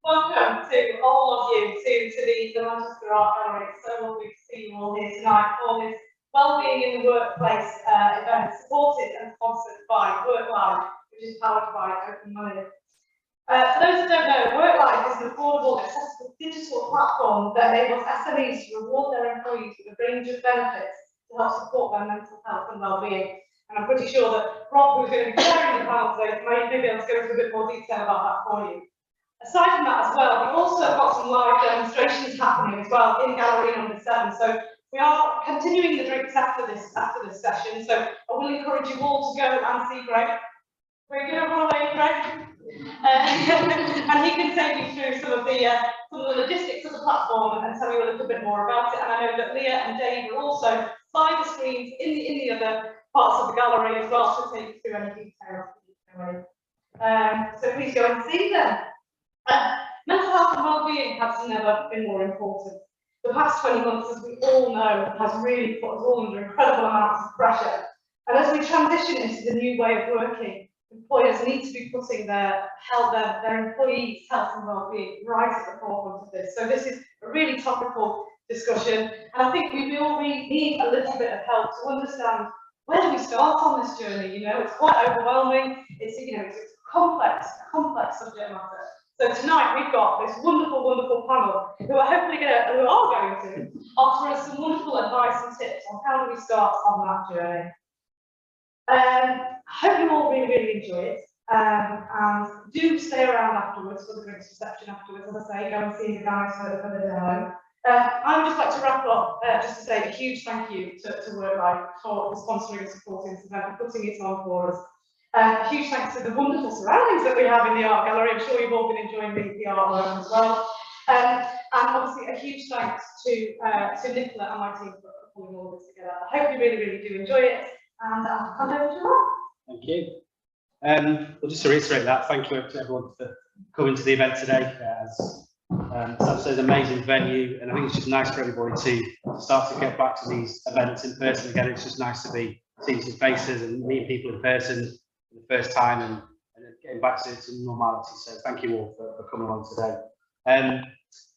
Welcome to all of you to the Manchester Art Gallery. It's so lovely to see you all here tonight for this Wellbeing in the Workplace event, supported and sponsored by WorkLife, which is powered by OpenMoney. For those who don't know, WorkLife is an affordable, accessible digital platform that enables SMEs to reward their employees with a range of benefits to help support their mental health and well-being. And I'm pretty sure that Rob, who's going to be chairing the panel today, may be able to go into a bit more detail about that for you. Aside from that as well, we've also got some live demonstrations happening as well in gallery number 7. So we are continuing the drinks after this session. So I will encourage you all to go and see Greg. We're going to run away, Greg. And he can take you through some of the logistics of the platform and tell you a little bit more about it. And I know that Leah and Dave are also by the screens in the other parts of the gallery as well to take you through any details. So please go and see them. Mental health and well-being has never been more important. The past 20 months, as we all know, has really put us all under incredible amounts of pressure. And as we transition into the new way of working, employers need to be putting their employees' health and well-being right at the forefront of this. So this is a really topical discussion, and I think we all really need a little bit of help to understand where do we start on this journey. You know, it's quite overwhelming. It's it's a complex subject matter. So tonight we've got this wonderful panel who are going to offer us some wonderful advice and tips on how do we start on that journey. I hope you all really enjoy it, and do stay around afterwards for the drinks reception afterwards. As I say, go and see the guys for the demo. I would just like to wrap up just to say a huge thank you to WorkLife for sponsoring and supporting this event and putting it on for us. A huge thanks to the wonderful surroundings that we have in the art gallery. I'm sure you've all been enjoying the artwork as well. And obviously a huge thanks to Nicola and my team for pulling all this together. I hope you really do enjoy it. And I'll hand over to Rob. Thank you. Well, just to reiterate that, thank you to everyone for coming to the event today. It's an amazing venue, and I think it's just nice for everybody to start to get back to these events in person again. It's just nice to be seeing some faces and meeting people in person for the first time and getting back to normality. So thank you all for coming along today.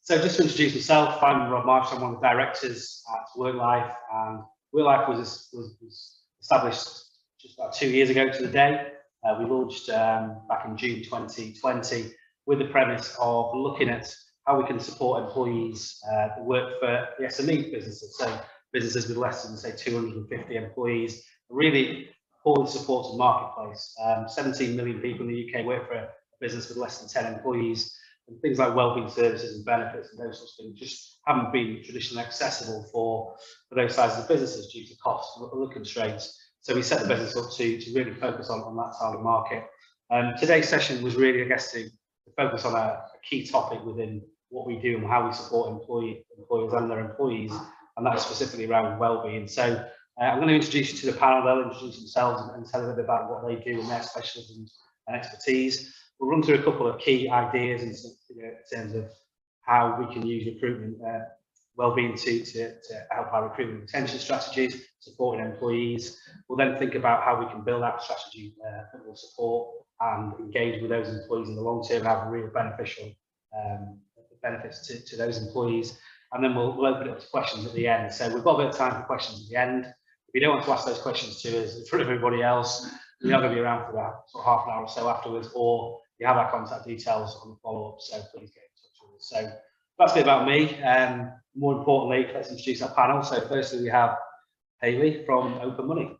So just to introduce myself, I'm Rob Marsh. I'm one of the directors at WorkLife, and WorkLife was established just about 2 years ago to the day. We launched back in June 2020 with the premise of looking at how we can support employees that work for the SME businesses, so businesses with less than, say, 250 employees, a really poorly supported marketplace. 17 million people in the UK work for a business with less than 10 employees, and things like wellbeing services and benefits and those sorts of things just haven't been traditionally accessible for those sizes of businesses due to cost and other constraints. So we set the business up to really focus on that side of the market. Today's session was really, I guess, to focus on a key topic within what we do and how we support employers and their employees, and that's specifically around wellbeing. So I'm going to introduce you to the panel. They'll introduce themselves and tell a little bit about what they do and their specialisms and expertise. We'll run through a couple of key ideas in terms of how we can use recruitment, wellbeing to help our recruitment retention strategies, supporting employees. We'll then think about how we can build out a strategy that will support and engage with those employees in the long term and have real beneficial benefits to those employees. And then we'll open it up to questions at the end. So we've got a bit of time for questions at the end. If you don't want to ask those questions to us in front of everybody else, we are going to be around for about sort of half an hour or so afterwards, or you have our contact details on the follow-up, so please get in touch with us. So that's a bit about me. More importantly, let's introduce our panel. So firstly, we have Hayley from OpenMoney.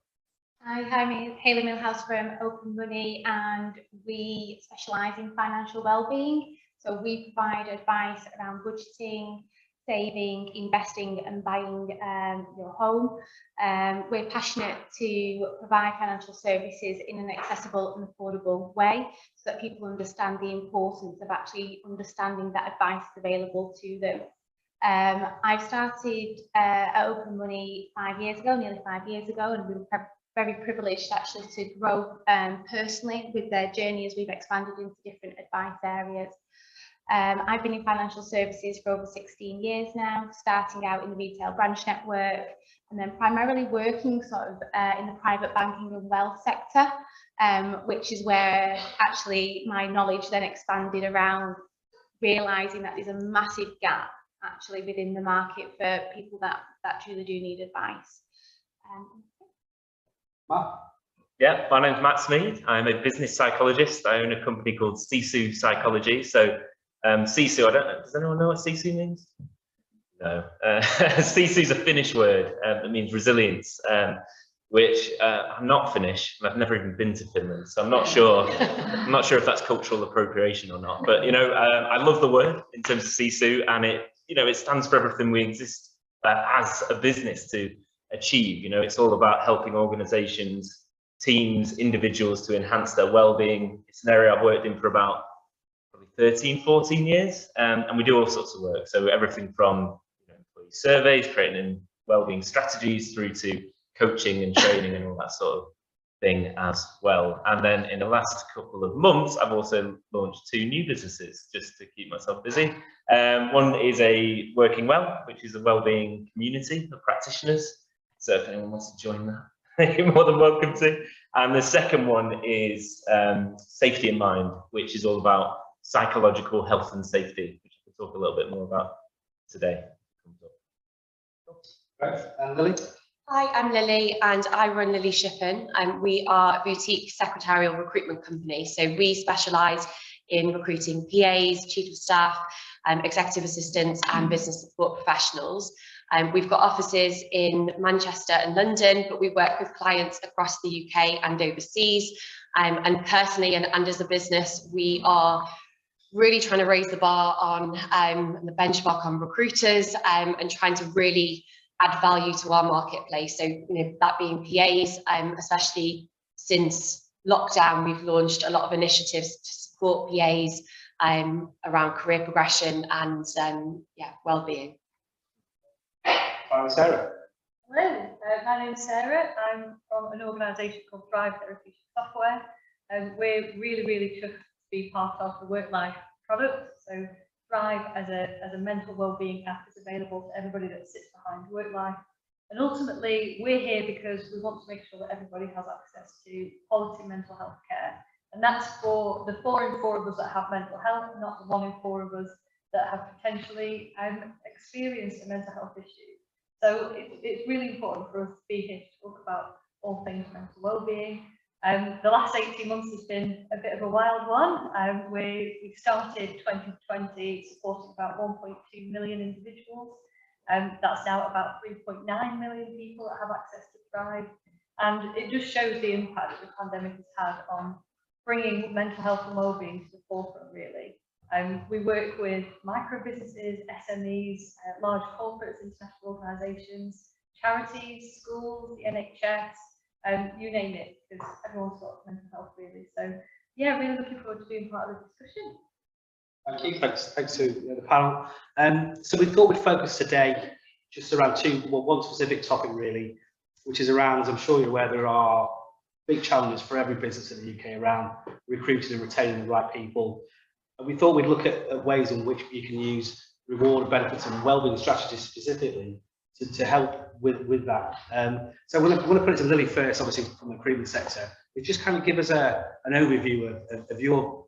Hi, I'm Hayley Millhouse from OpenMoney, and we specialise in financial wellbeing. So we provide advice around budgeting, saving, investing and buying your home. We're passionate to provide financial services in an accessible and affordable way so that people understand the importance of actually understanding that advice is available to them. I started at OpenMoney nearly 5 years ago, and we were very privileged actually to grow personally with their journey as we've expanded into different advice areas. I've been in financial services for over 16 years now, starting out in the retail branch network and then primarily working sort of in the private banking and wealth sector, which is where actually my knowledge then expanded around realising that there's a massive gap actually within the market for people that truly do need advice. Matt? Yeah, my name's Matt Smead. I'm a business psychologist. I own a company called Sisu Psychology. So Sisu, does anyone know what Sisu means? No. Sisu is a Finnish word that means resilience, which I'm not Finnish, and I've never even been to Finland, so I'm not sure. I'm not sure if that's cultural appropriation or not. But I love the word in terms of Sisu, and it stands for everything we exist as a business to achieve. It's all about helping organisations, teams, individuals to enhance their well-being. It's an area I've worked in for about probably 13, 14 years, and we do all sorts of work. So everything from employee surveys, creating well-being strategies, through to coaching and training and all that sort of thing as well. And then in the last couple of months, I've also launched 2 new businesses just to keep myself busy. One is a Working Well, which is a well-being community of practitioners. So if anyone wants to join that, you're more than welcome to. And the second one is Safety in Mind, which is all about psychological health and safety, which I can talk a little bit more about today. Great. And Lily? Hi, I'm Lily and I run Lily Shippen, and we are a boutique secretarial recruitment company. So we specialise in recruiting PAs, chief of staff, executive assistants and business support professionals. We've got offices in Manchester and London, but we work with clients across the UK and overseas. And personally and as a business, we are really trying to raise the bar on the benchmark on recruiters and trying to really add value to our marketplace. So, that being PAs, especially since lockdown, we've launched a lot of initiatives to support PAs around career progression and well-being. Sarah? Hello, my name's Sarah. I'm from an organisation called Thrive Therapeutic Software, and we're really chuffed to be part of the WorkLife product. So Thrive as a mental wellbeing app is available to everybody that sits behind WorkLife. And ultimately, we're here because we want to make sure that everybody has access to quality mental health care. And that's for the 4 in 4 of us that have mental health, not the 1 in 4 of us that have potentially experienced a mental health issue. So it's really important for us to be here to talk about all things mental wellbeing. The last 18 months has been a bit of a wild one. We started 2020 supporting about 1.2 million individuals. That's now about 3.9 million people that have access to Thrive. And it just shows the impact that the pandemic has had on bringing mental health and wellbeing to the forefront, really. We work with micro businesses, SMEs, large corporates, international organisations, charities, schools, the NHS, you name it, because everyone's got mental health, really. So, yeah, really looking forward to being part of the discussion. Thank you. Thanks to the panel. So we thought we'd focus today just around one specific topic, really, which is around, as I'm sure you're aware, there are big challenges for every business in the UK around recruiting and retaining the right people. And we thought we'd look at ways in which you can use reward, benefits and wellbeing strategies specifically to help with that. So I want to put it to Lily first, obviously from the recruitment sector. Just kind of give us an overview of your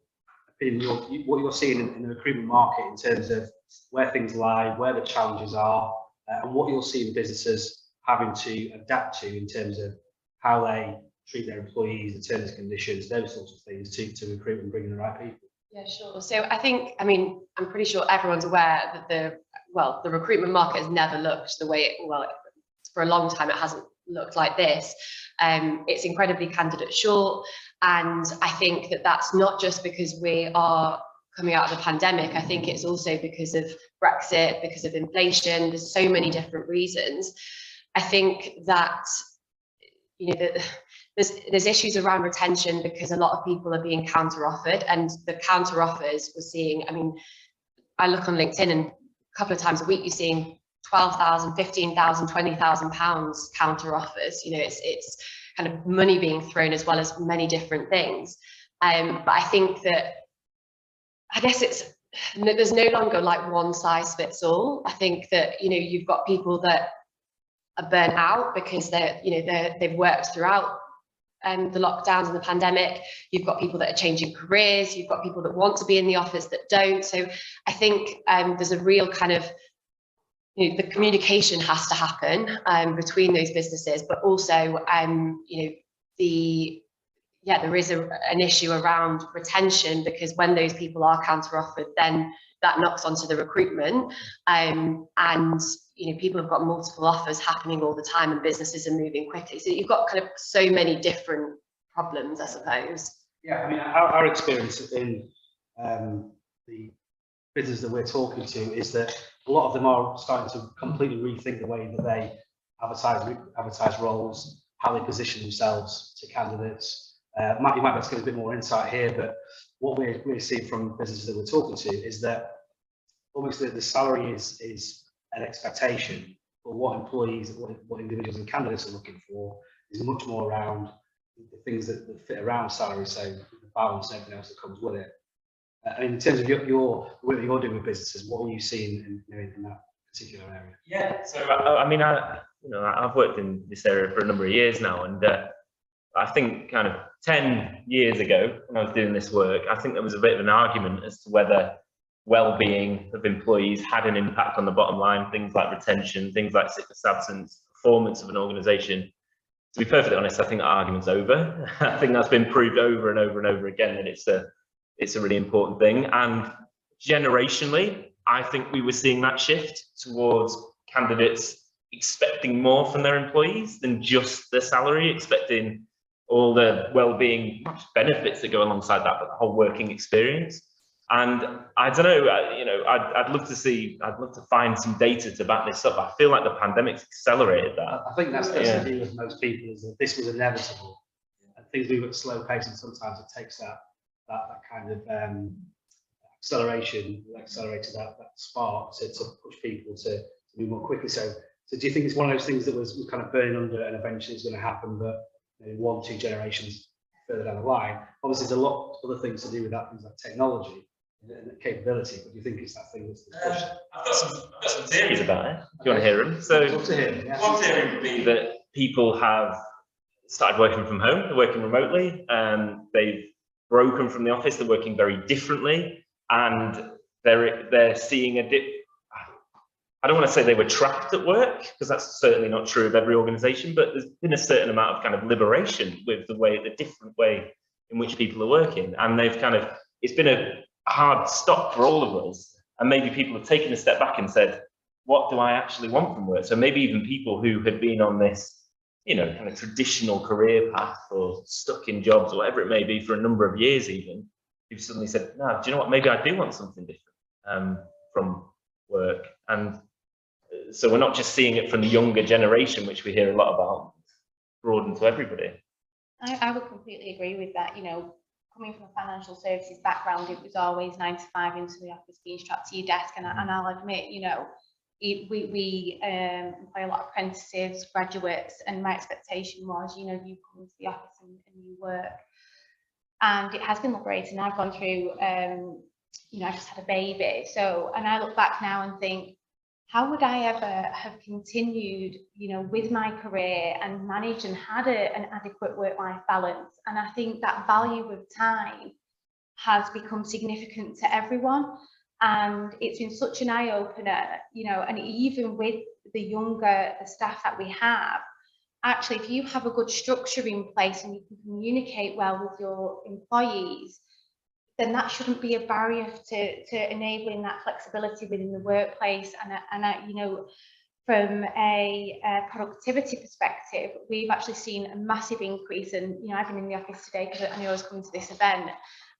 opinion, what you're seeing in the recruitment market in terms of where things lie, where the challenges are, and what you're seeing businesses having to adapt to in terms of how they treat their employees, the terms and conditions, those sorts of things to recruit and bring in the right people. Yeah, sure. So I'm pretty sure everyone's aware that the recruitment market has never looked the way for a long time it hasn't looked like this. It's incredibly candidate short, and I think that that's not just because we are coming out of the pandemic. I think it's also because of Brexit, because of inflation. There's so many different reasons. I think that there's issues around retention because a lot of people are being counter-offered, and the counter-offers we're seeing, I look on LinkedIn and a couple of times a week you're seeing 12,000, 15,000, 20,000 pounds counter-offers. It's kind of money being thrown as well as many different things. But I think that, there's no longer like one size fits all. I think that, you've got people that are burnt out because they've worked throughout the lockdowns and the pandemic. You've got people that are changing careers, you've got people that want to be in the office that don't. So I think there's a real kind of, the communication has to happen between those businesses, but also there is an issue around retention, because when those people are counter offered, then that knocks onto the recruitment, and people have got multiple offers happening all the time, and businesses are moving quickly. So you've got kind of so many different problems, I suppose. Yeah, I mean, our experience in the business that we're talking to is that a lot of them are starting to completely rethink the way that they advertise roles, how they position themselves to candidates. You might be able to get a bit more insight here, but what we're seeing from businesses that we're talking to is that almost the salary is an expectation, but what employees, what individuals and candidates are looking for is much more around the things that fit around salary, so the balance and everything else that comes with it. In terms of your work that you're doing with businesses, what are you seeing in that particular area? Yeah, so I mean, I've worked in this area for a number of years now, and I think kind of 10 years ago when I was doing this work, I think there was a bit of an argument as to whether well-being of employees had an impact on the bottom line, things like retention, things like sickness absence, performance of an organisation. To be perfectly honest, I think that argument's over. I think that's been proved over and over and over again that it's a really important thing. And generationally, I think we were seeing that shift towards candidates expecting more from their employees than just their salary, expecting all the well-being benefits that go alongside that, but the whole working experience. And I don't know, I'd love to find some data to back this up. I feel like the pandemic's accelerated that. I think that's the view of most people, is that this was inevitable, and things move at a slow pace, and sometimes it takes that kind of acceleration, that spark to push people to move more quickly. So do you think it's one of those things that was kind of burning under, and eventually it's going to happen, but maybe 1-2 generations further down the line? Obviously, there's a lot of other things to do with that, things like technology and capability, but do you think it's that thing that's pushed? I've got some theories about it. Do you want to hear them? So one theory would be that people have started working from home, they're working remotely, they've broken from the office, they're working very differently, and they're seeing a dip. I don't want to say they were trapped at work, because that's certainly not true of every organisation, but there's been a certain amount of kind of liberation with the different way in which people are working, and it's been a hard stop for all of us, and maybe people have taken a step back and said, what do I actually want from work? So maybe even people who had been on this, kind of traditional career path, or stuck in jobs or whatever it may be for a number of years even, who've suddenly said, no, do you know what, maybe I do want something different from work. And so we're not just seeing it from the younger generation, which we hear a lot about, broaden to everybody. I would completely agree with that. Coming from a financial services background, it was always 9 to 5 into the office, being strapped to your desk, and I'll admit, we employ a lot of apprentices, graduates, and my expectation was, you come into the office and you work, and it has been liberating. I've gone through, I just had a baby, and I look back now and think, how would I ever have continued, with my career and managed and had an adequate work-life balance? And I think that value of time has become significant to everyone. And it's been such an eye-opener, and even with the staff that we have, actually, if you have a good structure in place and you can communicate well with your employees, then that shouldn't be a barrier to enabling that flexibility within the workplace. And from a productivity perspective, we've actually seen a massive increase. And I've been in the office today because I knew I was coming to this event,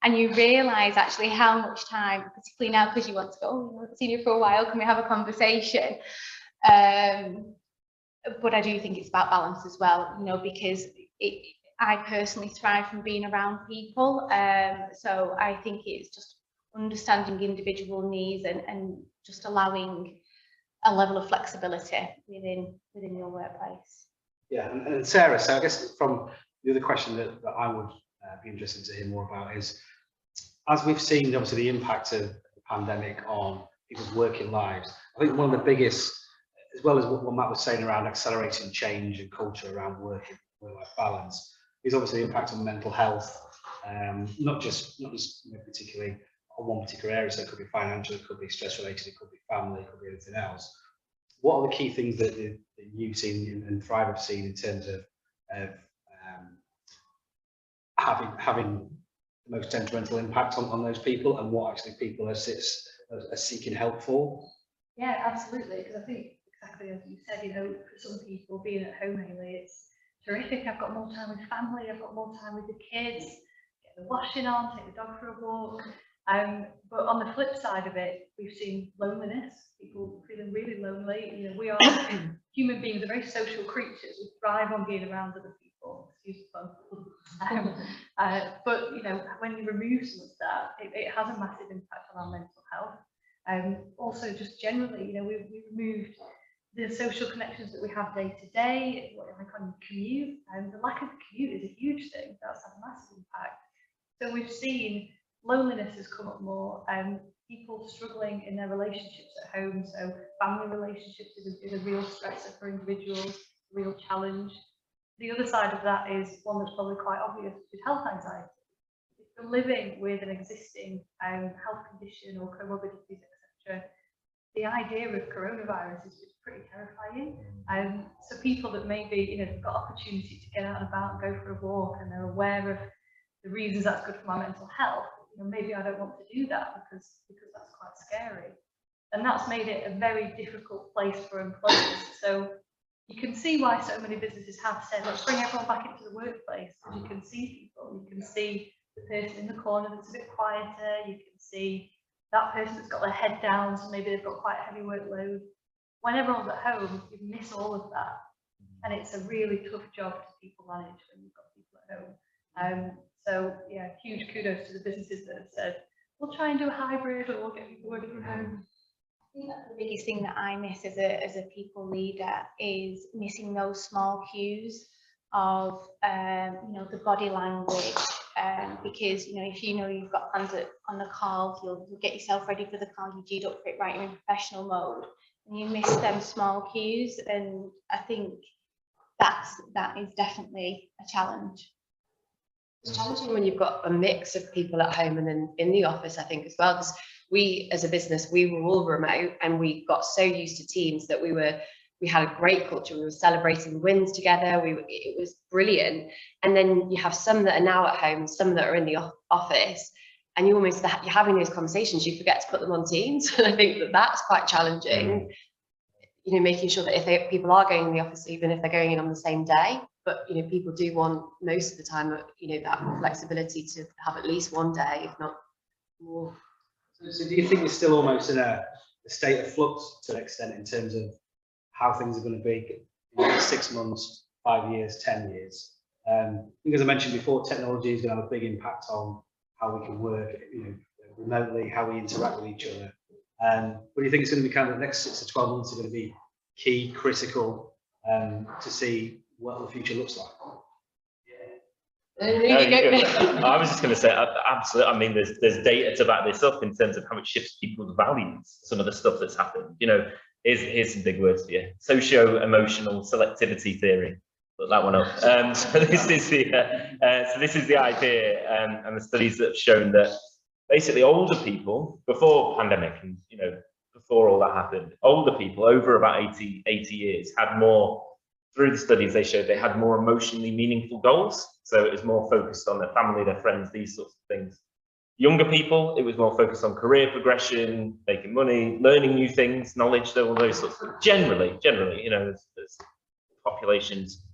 and you realise actually how much time, particularly now because you want to go, I've seen you for a while, can we have a conversation? But I do think it's about balance as well, because I personally thrive from being around people, so I think it's just understanding individual needs and just allowing a level of flexibility within your workplace. Yeah, and Sarah, so I guess from the other question that I would be interested to hear more about is, as we've seen obviously the impact of the pandemic on people's working lives, I think one of the biggest as well as what Matt was saying around accelerating change and culture around work-life balance, is obviously the impact on mental health, not just particularly on one particular area. So it could be financial, it could be stress related, it could be family, it could be anything else. What are the key things that you've seen and Thrive have seen in terms of having the most detrimental impact on those people, and what actually people are seeking help for? Yeah, absolutely. Because I think exactly as you said, for some people being at home mainly, it's terrific. I've got more time with family, I've got more time with the kids, get the washing on, take the dog for a walk. But on the flip side of it, we've seen loneliness, people feeling really lonely. We are human beings, are very social creatures. We thrive on being around other people. Excuse the fun. But when you remove some of that, it has a massive impact on our mental health. Also, just generally, we removed the social connections that we have day to day, like on commute, and the lack of commute is a huge thing. That's had a massive impact. So we've seen loneliness has come up more, people struggling in their relationships at home. So family relationships is a real stressor for individuals, a real challenge. The other side of that is one that's probably quite obvious, which is health anxiety. If you're living with an existing health condition or comorbidities, etc., the idea of coronavirus is pretty terrifying. So people that maybe have got opportunity to get out and about and go for a walk, and they're aware of the reasons that's good for my mental health, maybe I don't want to do that because that's quite scary. And that's made it a very difficult place for employers. So you can see why so many businesses have said, let's bring everyone back into the workplace, because you can see people, you can see the person in the corner that's a bit quieter, you can see that person that's got their head down, so maybe they've got quite a heavy workload. When everyone's at home, you miss all of that. And it's a really tough job to people manage when you've got people at home. So yeah, huge kudos to the businesses that have said, we'll try and do a hybrid, or we'll get people working from home. I think that's the biggest thing that I miss as a people leader, is missing those small cues of the body language, because if you've got plans on the call, you'll get yourself ready for the call, you G'd up for it, right, you're in professional mode, and you miss them small cues, and I think that is definitely a challenge. It's challenging when you've got a mix of people at home and then in the office, I think, as well, because we as a business, we were all remote, and we got so used to Teams that we had a great culture. We were celebrating wins together. It was brilliant. And then you have some that are now at home, some that are in the office, and you're having those conversations, you forget to put them on Teams. And I think that's quite challenging. Making sure that if people are going in the office, even if they're going in on the same day, but people do want most of the time, that flexibility to have at least one day, if not more. So do you think we're still almost in a state of flux to an extent in terms of how things are going to be in 6 months, 5 years, 10 years? Because I mentioned before, technology is going to have a big impact on how we can work, remotely, how we interact with each other. What do you think is going to be kind of the next 6 to 12 months are going to be key, critical, to see what the future looks like? I was just going to say, absolutely. I mean, there's data to back this up in terms of how it shifts people's values. Some of the stuff that's happened. Here's some big words for you: socio-emotional selectivity theory. Put that one up. So this is the idea, and the studies that have shown that basically older people before pandemic and before all that happened, older people over about 80 years had more. Through the studies, they showed they had more emotionally meaningful goals. So it was more focused on their family, their friends, these sorts of things. Younger people, it was more focused on career progression, making money, learning new things, knowledge, all those sorts of things. Generally, there's populations,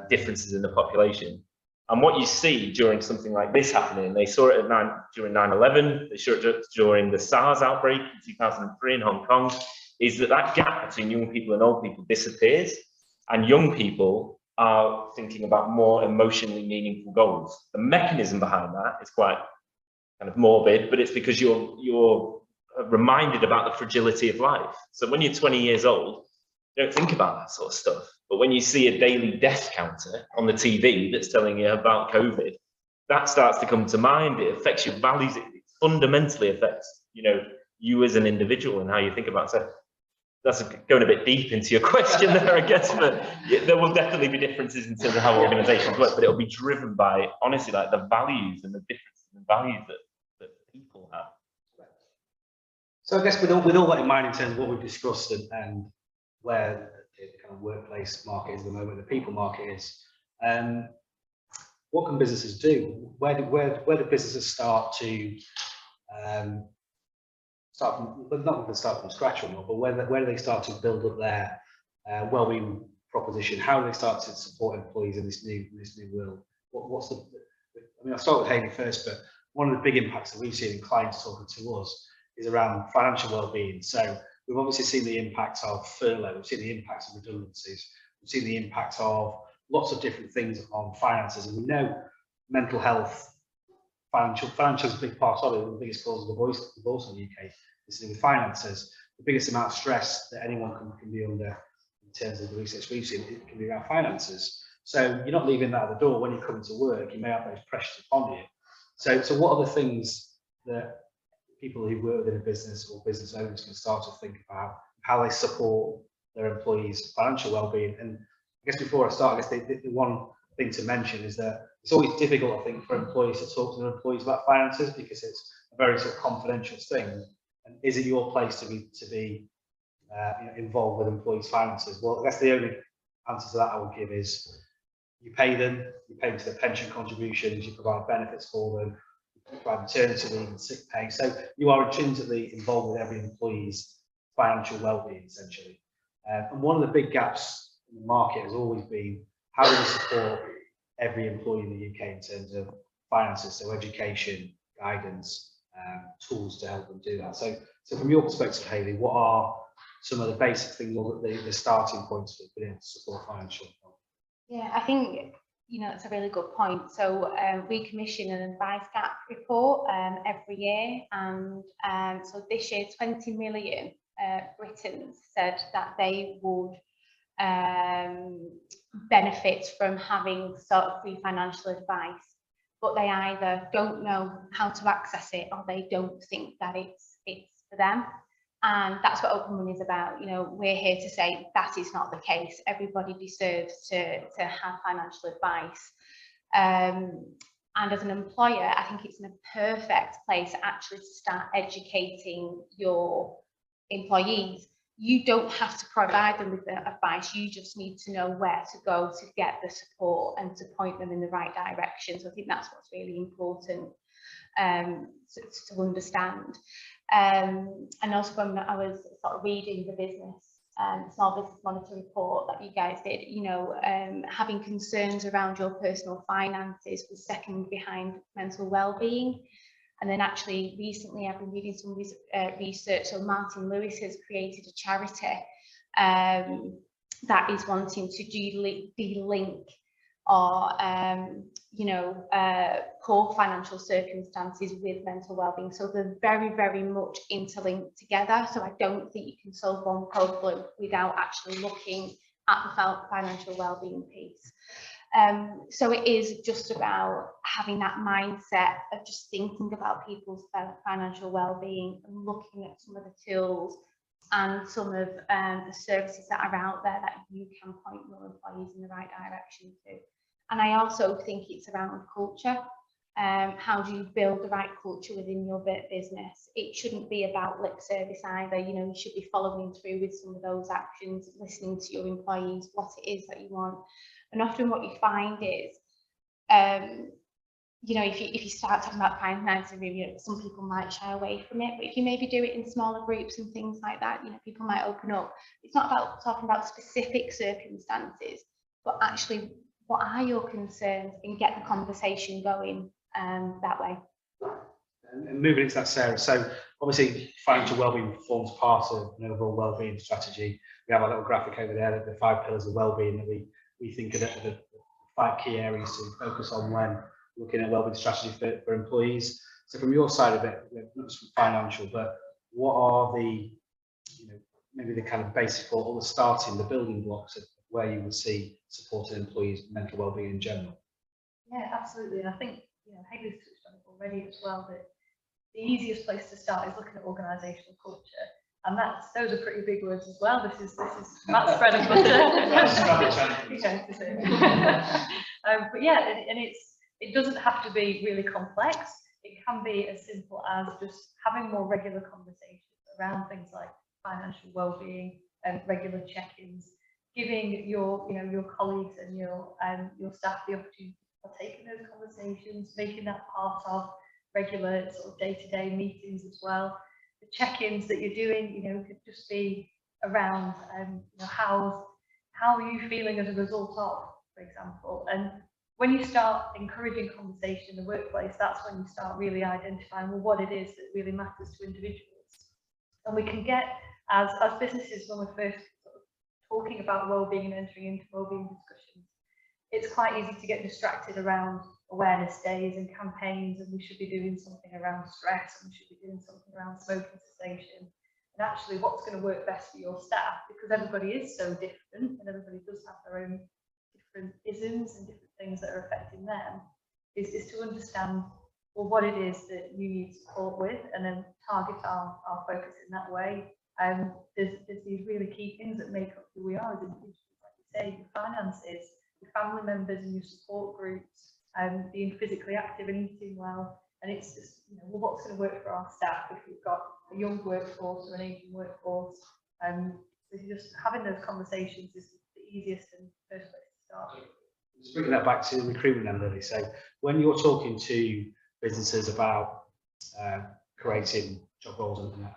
differences in the population. And what you see during something like this happening, they saw it during 9/11, they saw it during the SARS outbreak in 2003 in Hong Kong, is that gap between young people and old people disappears. And young people are thinking about more emotionally meaningful goals. The mechanism behind that is quite kind of morbid, but it's because you're reminded about the fragility of life. So when you're 20 years old, you don't think about that sort of stuff. But when you see a daily death counter on the TV that's telling you about COVID, that starts to come to mind. It affects your values. It fundamentally affects, you as an individual and how you think about it. So that's going a bit deep into your question there, I guess, but there will definitely be differences in terms of how organisations work, but it'll be driven by, honestly, like the values and the differences in values that people have. So I guess with all that in mind, in terms of what we've discussed and where the kind of workplace market is at the moment, the people market is, what can businesses do? Where do businesses start to start from, but not to start from scratch or not, but where do they start to build up their wellbeing proposition? How do they start to support employees in this new world? What's the? I mean, I'll start with Hayley first, but one of the big impacts that we've seen in clients talking to us is around financial well-being. So we've obviously seen the impact of furlough, we've seen the impact of redundancies, we've seen the impact of lots of different things on finances, and we know mental health, financial is a big part of it. One of the biggest causes of divorce in the UK is to do with finances. The biggest amount of stress that anyone can be under, in terms of the research we've seen, it can be around finances. So you're not leaving that at the door when you're coming to work. You may have those pressures upon you. So what are the things that people who work within a business or business owners can start to think about how they support their employees' financial well-being? And I guess before I start, I guess the one thing to mention is that it's always difficult, I think, for employees to talk to their employees about finances, because it's a very sort of confidential thing. And is it your place to be involved with employees' finances? Well, I guess the only answer to that I would give is you pay them to their pension contributions, you provide benefits for them, you provide maternity leave and sick pay. So you are intrinsically involved with every employee's financial well-being, essentially. And one of the big gaps in the market has always been, how do we support every employee in the UK in terms of finances, so education, guidance, tools to help them do that. So from your perspective, Hayley, what are some of the basic things, or the starting points for being able to support financial health? Yeah, I think, it's a really good point. So we commission an advice gap report every year, and so this year 20 million Britons said that they would benefit from having sort of free financial advice, but they either don't know how to access it or they don't think that it's for them. And that's what OpenMoney is about. We're here to say that is not the case. Everybody deserves to have financial advice. And as an employer, I think it's in a perfect place actually to start educating your employees. You don't have to provide them with the advice. You just need to know where to go to get the support and to point them in the right direction. So I think that's what's really important to understand. And also when I was sort of reading the Small Business Monitor report that you guys did, having concerns around your personal finances was second behind mental well-being. And then actually recently I've been reading some research. So Martin Lewis has created a charity that is wanting to de-link or poor financial circumstances with mental well-being. So they're very, very much interlinked together. So I don't think you can solve one problem without actually looking at the financial well-being piece. So it is just about having that mindset of just thinking about people's financial well-being and looking at some of the tools and some of the services that are out there that you can point your employees in the right direction to. And I also think it's around culture. How do you build the right culture within your business? It shouldn't be about lip service either. You should be following through with some of those actions, listening to your employees, what it is that you want. And often what you find is, if you start talking about finances, some people might shy away from it, but if you maybe do it in smaller groups and things like that, people might open up. It's not about talking about specific circumstances, but actually, what are your concerns, and get the conversation going that way. And moving into that, Sarah, so obviously financial wellbeing forms part of an overall wellbeing strategy. We have a little graphic over there, the 5 pillars of wellbeing that we think are the 5 key areas to focus on when looking at wellbeing strategy for employees. So from your side of it, not just financial, but what are the, maybe the kind of basic or the building blocks of where you would see supporting employees' mental wellbeing in general? Yeah, absolutely. And I think Hayley's touched on it already as well, that the easiest place to start is looking at organisational culture. And those are pretty big words as well. This is Matt's bread and butter. But yeah, and it doesn't have to be really complex. It can be as simple as just having more regular conversations around things like financial well-being and regular check-ins, giving your colleagues and your staff the opportunity to partake in those conversations, making that part of regular sort of day-to-day meetings as well. The check-ins that you're doing, could just be around how are you feeling as a result of, for example. And when you start encouraging conversation in the workplace, that's when you start really identifying what it is that really matters to individuals. And we can get, as businesses, when we're first sort of talking about well-being and entering into well-being discussions, it's quite easy to get distracted around awareness days and campaigns, and we should be doing something around stress, and we should be doing something around smoking cessation. And actually, what's going to work best for your staff, because everybody is so different and everybody does have their own different isms and different things that are affecting them, is to understand what it is that you need support with, and then target our focus in that way. There's these really key things that make up who we are as individuals, like you say, your finances, your family members and your support groups, being physically active and eating well. And it's just, what's going to work for our staff if we've got a young workforce or an aging workforce. So just having those conversations is the easiest and first place to start. Just bringing that back to the recruitment then, Lily. So when you're talking to businesses about creating job roles and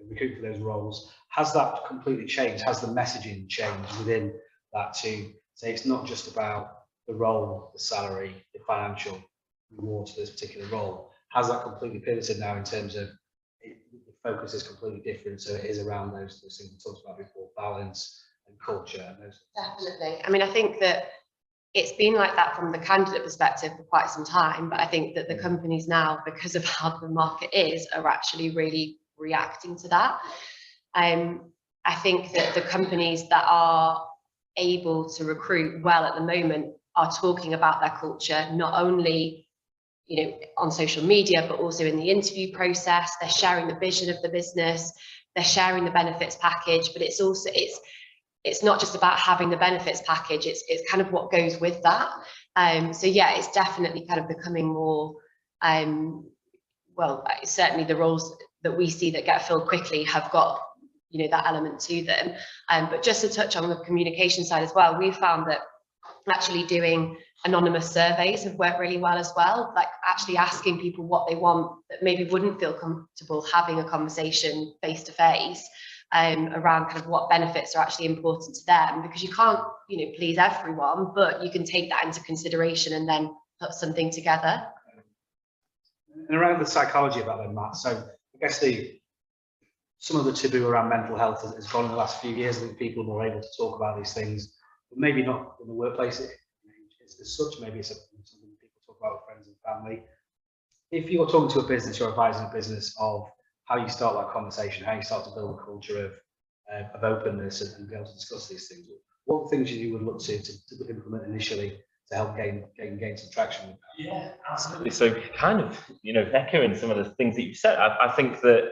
recruiting for those roles, has that completely changed? Has the messaging changed within that to say it's not just about the role, the salary, the financial rewards for this particular role? Has that completely pivoted now in terms of the focus is completely different, so it is around those things we talked about before, balance and culture and those? Definitely. I mean, I think that it's been like that from the candidate perspective for quite some time, but I think that the companies now, because of how the market is, are actually really reacting to that. I think that the companies that are able to recruit well at the moment are talking about their culture, not only on social media, but also in the interview process. They're sharing the vision of the business, they're sharing the benefits package, but it's also it's not just about having the benefits package, it's kind of what goes with that. So yeah, it's definitely kind of becoming more, well, certainly the roles that we see that get filled quickly have got, that element to them. But just to touch on the communication side as well, we found that actually doing anonymous surveys have worked really well as well, like actually asking people what they want that maybe wouldn't feel comfortable having a conversation face to face. Around kind of what benefits are actually important to them, because you can't, please everyone, but you can take that into consideration and then put something together. And around the psychology about that, Matt, so I guess some of the taboo around mental health has gone in the last few years. I think people are more able to talk about these things, but maybe not in the workplace as such. Maybe it's something people talk about with friends and family. If you're talking to a business, you're advising a business of how you start that conversation, how you start to build a culture of openness and be able to discuss these things. What things you would look to implement initially to help gain some traction with that? Yeah, absolutely. So kind of, echoing some of the things that you said, I think that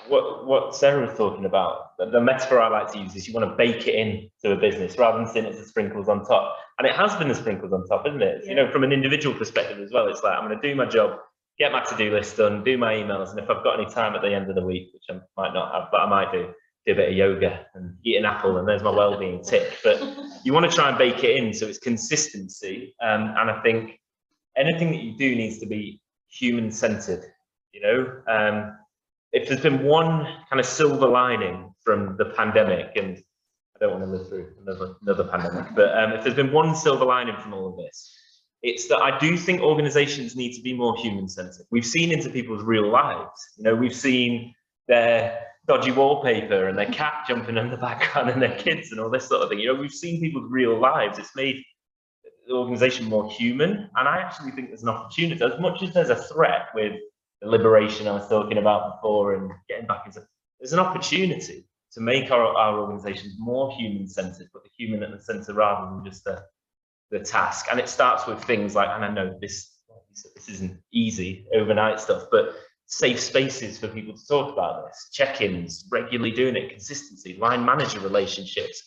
what Sarah was talking about, the metaphor I like to use is you want to bake it in to a business rather than seeing it as the sprinkles on top. And it has been the sprinkles on top, isn't it? Yeah. From an individual perspective as well, it's like, I'm going to do my job, get my to-do list done, do my emails, and if I've got any time at the end of the week, which I might not have, but I might do a bit of yoga and eat an apple, and there's my well-being tick. But you want to try and bake it in so it's consistency, and I think anything that you do needs to be human-centered. If there's been one kind of silver lining from the pandemic, and I don't want to live through another pandemic, but if there's been one silver lining from all of this, it's that I do think organizations need to be more human-centered. We've seen into people's real lives. We've seen their dodgy wallpaper and their cat jumping in the background and their kids and all this sort of thing. We've seen people's real lives. It's made the organization more human. And I actually think there's an opportunity, as much as there's a threat with the liberation I was talking about before and getting back into, there's an opportunity to make our organizations more human-centered, put the human at the center rather than just the task. And it starts with things like, and I know this isn't easy overnight stuff, but safe spaces for people to talk about this, check-ins, regularly doing it, consistency, line manager relationships.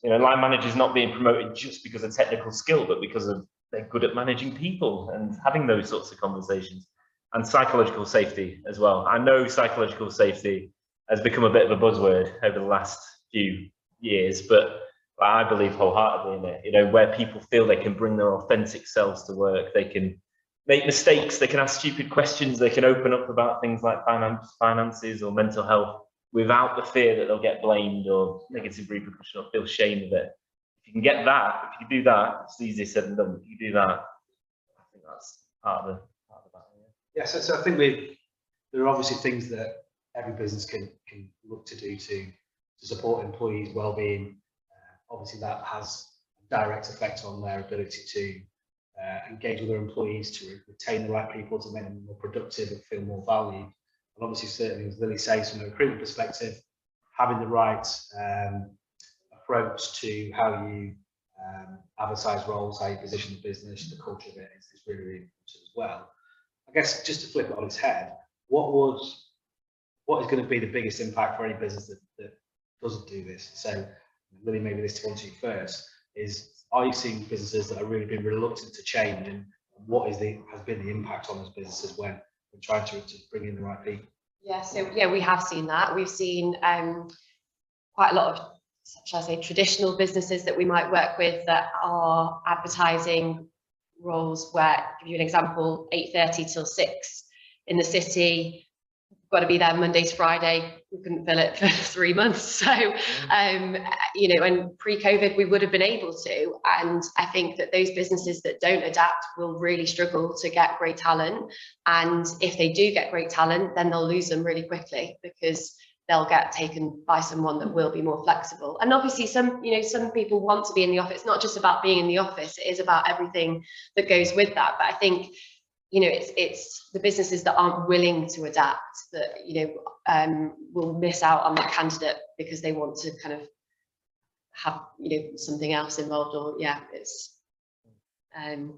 You know, line managers not being promoted just because of technical skill, but because of they're good at managing people and having those sorts of conversations. And psychological safety as well. I know psychological safety has become a bit of a buzzword over the last few years, but I believe wholeheartedly in it. You know, where people feel they can bring their authentic selves to work, they can make mistakes, they can ask stupid questions, they can open up about things like finances or mental health without the fear that they'll get blamed or negative repercussion or feel shame of it. If you can get that, if you do that, it's easier said than done. If you do that, I think that's part of the battle. Yeah, so I think there are obviously things that every business can look to do to support employees' well-being. Obviously, that has a direct effect on their ability to engage with their employees, to retain the right people, to make them more productive and feel more valued. And obviously, certainly, as Lily says, from a recruitment perspective, having the right approach to how you advertise roles, how you position the business, the culture of it is really, really important as well. I guess just to flip it on its head, what is going to be the biggest impact for any business that doesn't do this? So, Lily, maybe this one to you first, are you seeing businesses that are really been reluctant to change, and what has been the impact on those businesses when trying to bring in the right people? Yeah, so yeah, we have seen that. We've seen quite a lot of, shall I say, traditional businesses that we might work with that are advertising roles where, give you an example, 8:30 till 6 in the city, got to be there Monday to Friday. We couldn't fill it for 3 months. So, you know, and pre-COVID, we would have been able to. And I think that those businesses that don't adapt will really struggle to get great talent. And if they do get great talent, then they'll lose them really quickly because they'll get taken by someone that will be more flexible. And obviously some people want to be in the office. It's not just about being in the office, it is about everything that goes with that. But I think, you know, it's the businesses that aren't willing to adapt that, you know, will miss out on that candidate because they want to kind of have, you know, something else involved. Or yeah, it's I think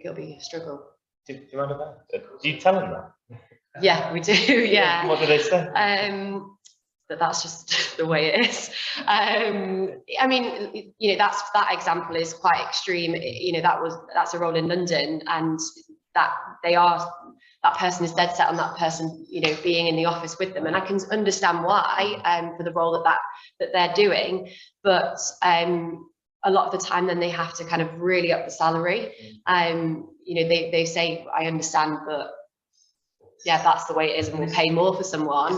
it'll be a struggle. Do you mind about that? Do you tell them that? Yeah, we do. Yeah. What do they say? That's just the way it is. I mean, you know, that example is quite extreme. You know, that's a role in London, and that person is dead set on that person, you know, being in the office with them, and I can understand why, for the role that they're doing, but a lot of the time then they have to kind of really up the salary. You know, they say, I understand, but yeah, that's the way it is, and we'll pay more for someone.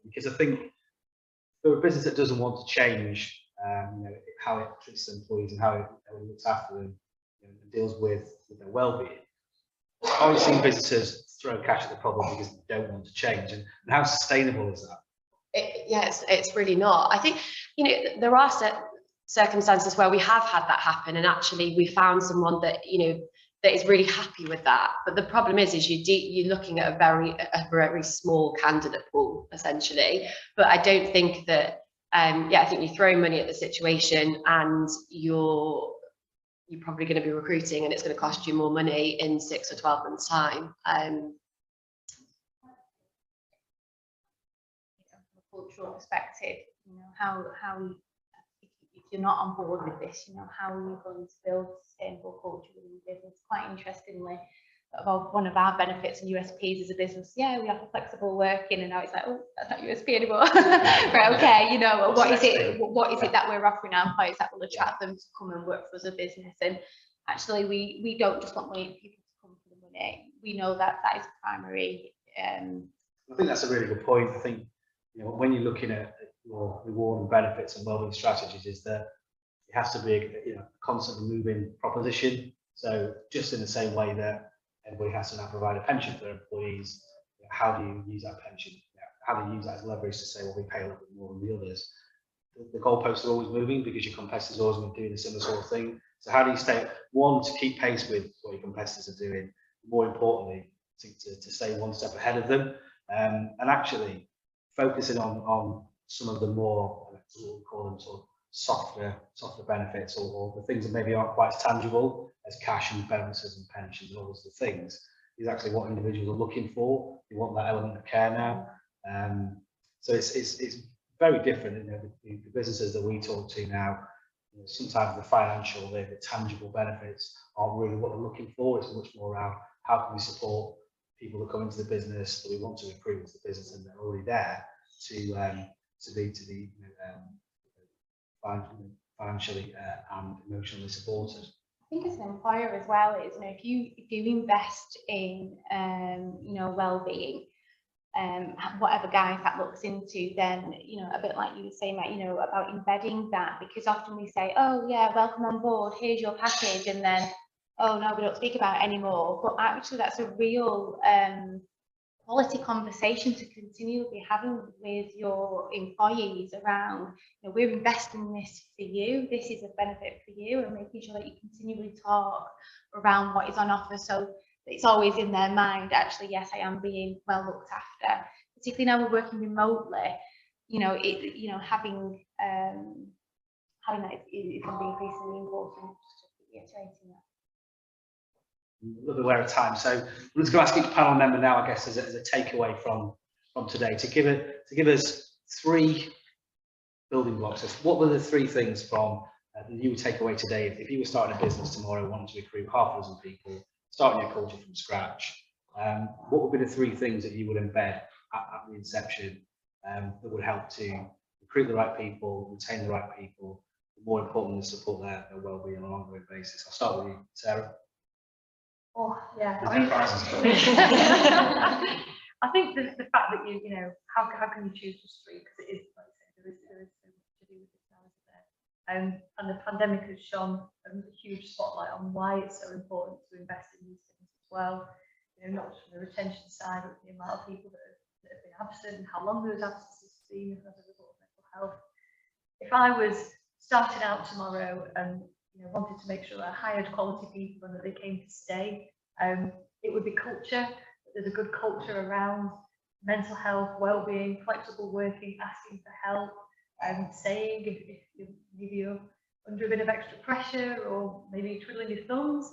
Because I think for a business that doesn't want to change, you know, how it treats employees and how it looks after them, you know, and deals with their well-being, I've seen businesses throw cash at the problem because they don't want to change, and how sustainable is that? Yeah, it's really not. I think, you know, there are circumstances where we have had that happen, and actually we found someone that, you know, that is really happy with that. But the problem is you're looking at a very small candidate pool, essentially. But I don't think that, I think you're throwing money at the situation, and you're probably going to be recruiting, and it's going to cost you more money in 6 or 12 months' time. From a cultural perspective, you know, how if you're not on board with this, you know, how are you going to build sustainable culture within the business? Quite interestingly, one of our benefits and USPs as a business, yeah, we offer flexible working, and now it's like, oh, that's not USP anymore. Right, okay, you know, what is it that we're offering our employees that will attract them to come and work for us as a business? And actually, we don't just want people to come for the money. We know that is primary. I think that's a really good point. I think, you know, when you're looking at your reward and benefits and wellbeing strategies, is that it has to be, you know, constantly moving proposition. So just in the same way that everybody has to now provide a pension for their employees, you know, how do you use that pension? You know, how do you use that as leverage to say, well, we pay a little bit more than the others? The goalposts are always moving because your competitors are always doing a similar sort of thing. So how do you stay, one, to keep pace with what your competitors are doing, more importantly, to stay one step ahead of them, and actually focusing on some of the more, what we call them, sort of softer benefits, or the things that maybe aren't quite as tangible as cash and bonuses and pensions and all those things. is actually what individuals are looking for. They want that element of care now. So it's very different. You know, the businesses that we talk to now, you know, sometimes the financial, the tangible benefits aren't really what they're looking for. It's much more around how can we support people that come into the business that we want to improve into the business and they're already there to be you know, financially and emotionally supported. I think as an employer as well is, you know, if you invest in you know, well-being, whatever guise that looks into, then, you know, a bit like you were saying, like, you know, about embedding that, because often we say, oh yeah, welcome on board, here's your package, and then, oh no, we don't speak about it anymore. But actually that's a real quality conversation to continue be having with your employees around, you know, we're investing in this for you, this is a benefit for you, and making sure that you continually talk around what is on offer, so it's always in their mind, actually, yes, I am being well looked after. Particularly now we're working remotely, you know, having that is going to be increasingly important. Just reiterating that. A little bit aware of time, so I'm just going to ask each panel member now, I guess, as a takeaway from today, to give us 3 building blocks. What were the 3 things from that you would take away today if you were starting a business tomorrow, wanting to recruit half a dozen people, starting your culture from scratch? What would be the 3 things that you would embed at the inception that would help to recruit the right people, retain the right people, but more importantly, support their well-being on an ongoing basis? I'll start with you, Sarah. Oh yeah, There's I mean, no prizes. I think the fact that you know, how can you choose just 3, because it is, like I said, there is so much to do with this now, isn't there? And the pandemic has shone a huge spotlight on why it's so important to invest in these things as well. You know, not just from the retention side, but the amount of people that have been absent and how long those absences have been as a result of mental health. If I was starting out tomorrow and, you know, wanted to make sure that I hired quality people and that they came to stay, it would be culture. There's a good culture around mental health, well-being, flexible working, asking for help, saying if maybe you're under a bit of extra pressure or maybe twiddling your thumbs,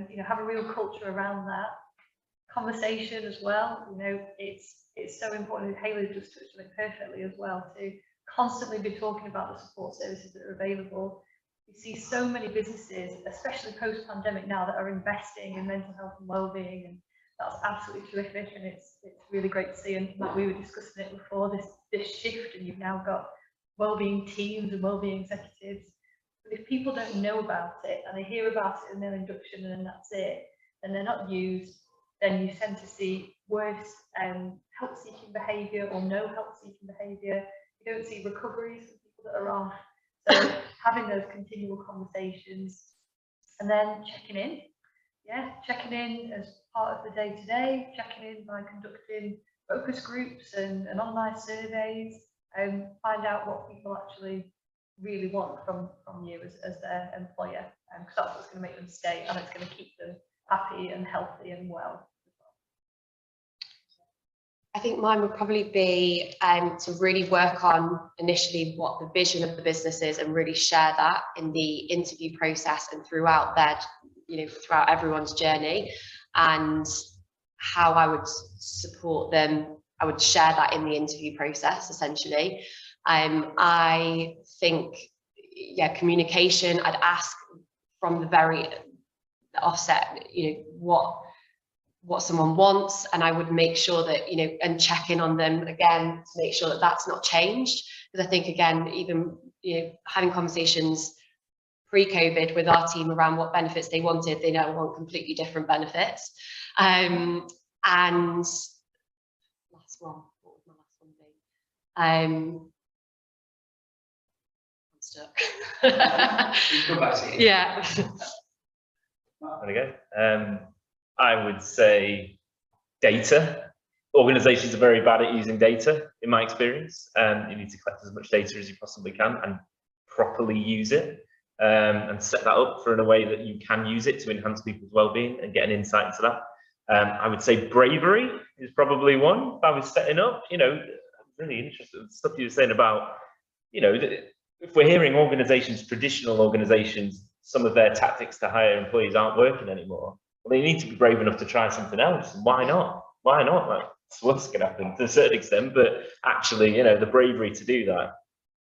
you know, have a real culture around that. Conversation as well, you know, it's so important. Hayley just touched on it perfectly as well, to constantly be talking about the support services that are available. You see so many businesses, especially post-pandemic now, that are investing in mental health and well-being, and that's absolutely terrific, and it's really great to see. And like we were discussing it before, this shift, and you've now got well-being teams and well-being executives. But if people don't know about it and they hear about it in their induction and then that's it, then they're not used, then you tend to see worse help-seeking behaviour or no help-seeking behaviour. You don't see recoveries for people that are off. So having those continual conversations and then checking in. Yeah, checking in as part of the day-to-day, checking in by conducting focus groups and online surveys, and find out what people actually really want from you as their employer, because that's what's going to make them stay, and it's going to keep them happy and healthy and well. I think mine would probably be to really work on initially what the vision of the business is and really share that in the interview process and throughout their, you know, throughout everyone's journey, and how I would support them. I would share that in the interview process, essentially. I think, yeah, communication, I'd ask from the offset, you know, what someone wants, and I would make sure that, you know, and check in on them again to make sure that that's not changed. Because I think, again, even, you know, having conversations pre-COVID with our team around what benefits they wanted, they now want completely different benefits. And last one, what would my last one be? I'm stuck. Yeah. There we go. I would say data. Organizations are very bad at using data, in my experience. You need to collect as much data as you possibly can and properly use it, and set that up in a way that you can use it to enhance people's well-being and get an insight into that. I would say bravery is probably one. If I was setting up, you know, I'm really interested in the stuff you were saying about, you know, if we're hearing organizations, traditional organizations, some of their tactics to hire employees aren't working anymore. well, they need to be brave enough to try something else. And why not? Why not? That's what's going to happen to a certain extent, but actually, you know, the bravery to do that.